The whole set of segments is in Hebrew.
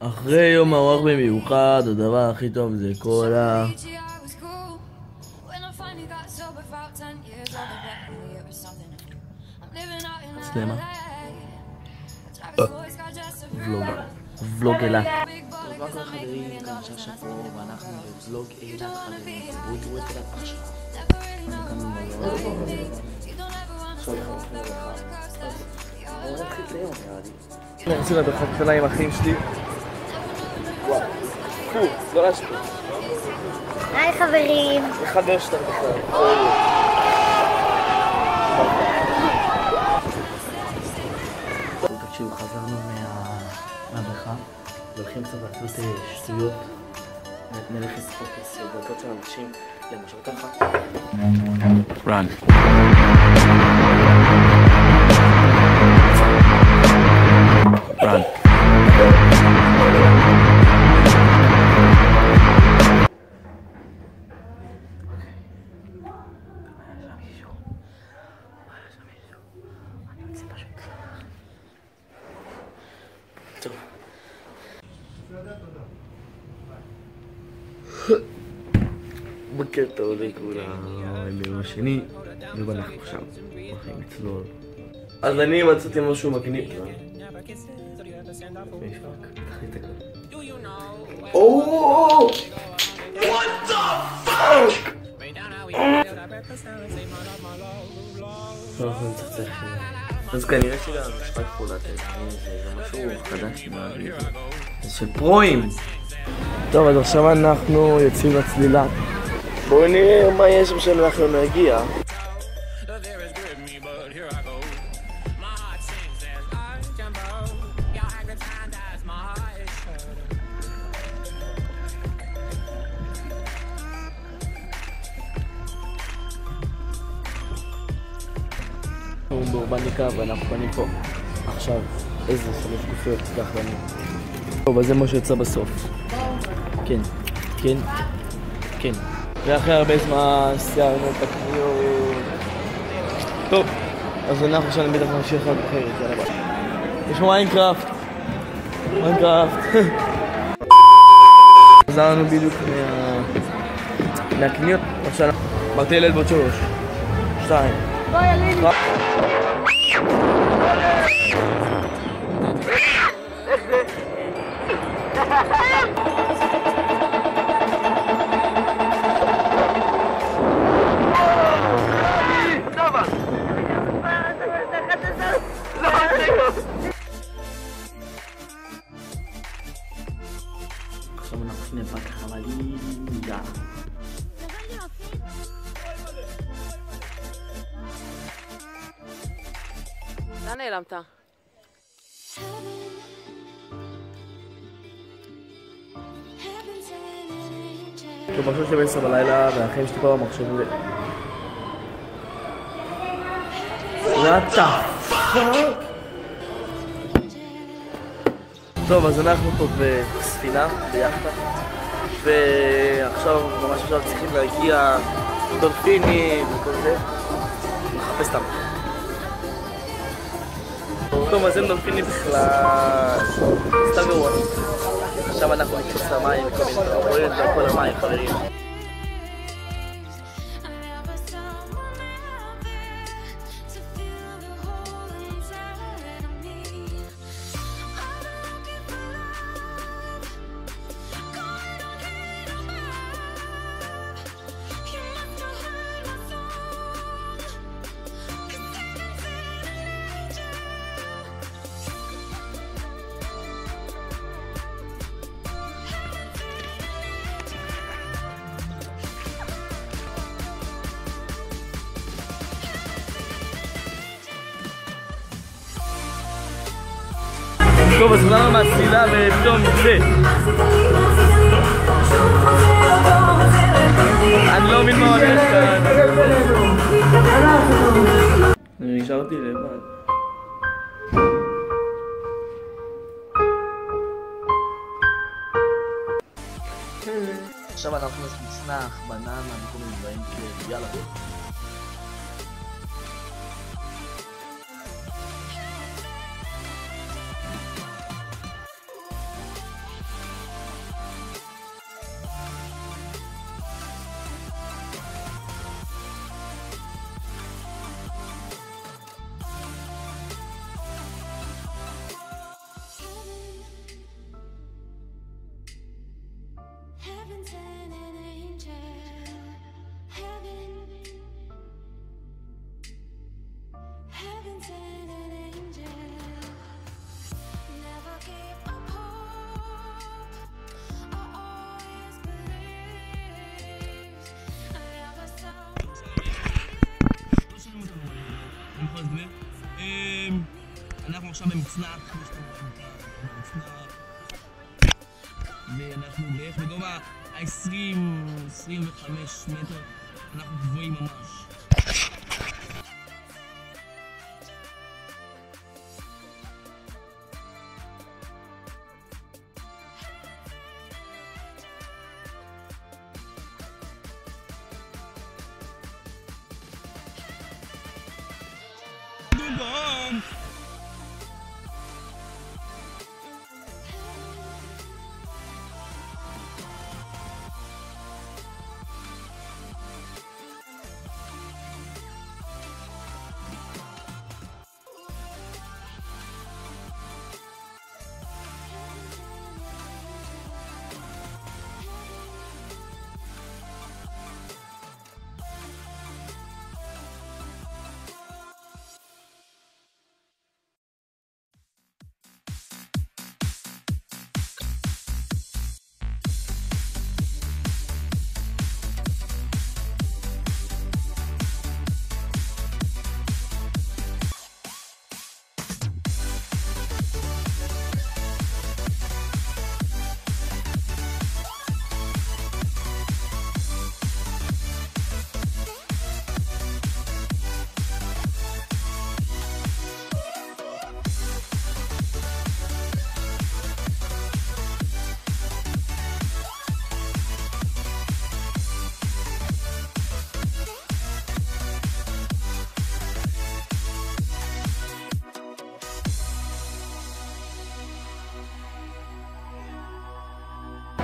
אחרי יום ארוך במיוחד, הדבר הכי טוב זה קולה. מצלמה. ולוג אילת. טוב, מה כל חברים, כאן ששה פה, ואנחנו בוולוג אילת חברים. בואו תראו את אילת עכשיו. אני רציתי לדרכת קטנה עם אחים שלי. וואו, לא להשפיע. היי חברים. חבר שאתה בכלל. תקשיבו, חזרנו מהבריכה והולכים קצת לעשות שטויות. נלך לשחוק דרכות של אנשים, למשל ככה. Run. Run. בוקר טוב לכולם, ביום השני, ואנחנו עכשיו הולכים לצלול. אז אני מצאתי משהו מגניב. Oh! What the fuck? אז כנראה שגם משפט פעולת זה משהו חדש זה של פרוים. טוב, אז עכשיו אנחנו יוצאים לצלילה. בואו נראה מה יש שם שאנחנו נגיע. אנחנו באורבניקה ואנחנו פנים פה. עכשיו, איזה 3 גופיות תיקח לנו. טוב, אז זה מה שיוצא בסוף. כן, כן, כן. ואחרי הרבה זמן סיימנו את הקניות. טוב, אז אנחנו עכשיו בטח נמשיך רק אחרת, יאללה ביי. יש פה מיינקראפט. חזרנו בדיוק מהקניות. עכשיו אמרתי ילד בעוד 3, 2. בואי ילד. עכשיו אנחנו שני פאק חבלים, יאללה. לאן נעלמת? טוב, עכשיו 12 בלילה, והחיים שלי פה במחשב ו... What the fuck? טוב, אז אנחנו פה בספינה, ביחדה, ועכשיו, ממש עכשיו צריכים להגיע דולפינים וכל זה. נחפש אותם. טוב, אז הם דולפינים בכלל... סתם גרוע. עכשיו אנחנו נכנס למים וכל מיני דברים. רואים את כל המים, חברים. טוב, אז חזרנו מהצלילה ופתאום זה. אני לא מבין מה הולך כאן. אני נשארתי לבד. עכשיו אנחנו מצנח, בננה וכל מיני דברים כאלה. יאללה. מאופנק, כמו שאתם רואים כאן, מאופנק. ואנחנו בערך בגובה ה-20-25 מטר, אנחנו גבוהים ממש. דוגון!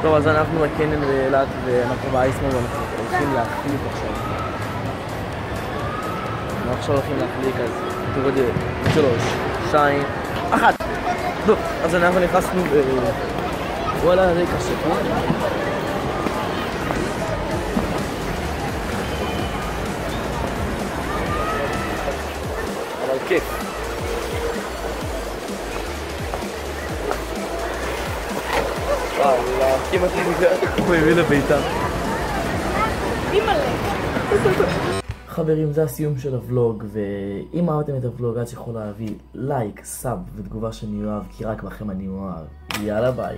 טוב, אז אנחנו בקניון באילת ואנחנו באייסמן ואנחנו הולכים להחליק עכשיו. אנחנו עכשיו הולכים להחליק, אז תראו לי 3, 2, 1. טוב, אז אנחנו נכנסנו וואלה, זה קשה פה. אבל כיף. כמעט הוא הביא לביתה. חברים, זה הסיום של הוולוג, ואם אהבתם את הוולוג אז יכול להביא לייק, סאב ותגובה שאני אוהב, כי רק בכם אני אוהב. יאללה ביי.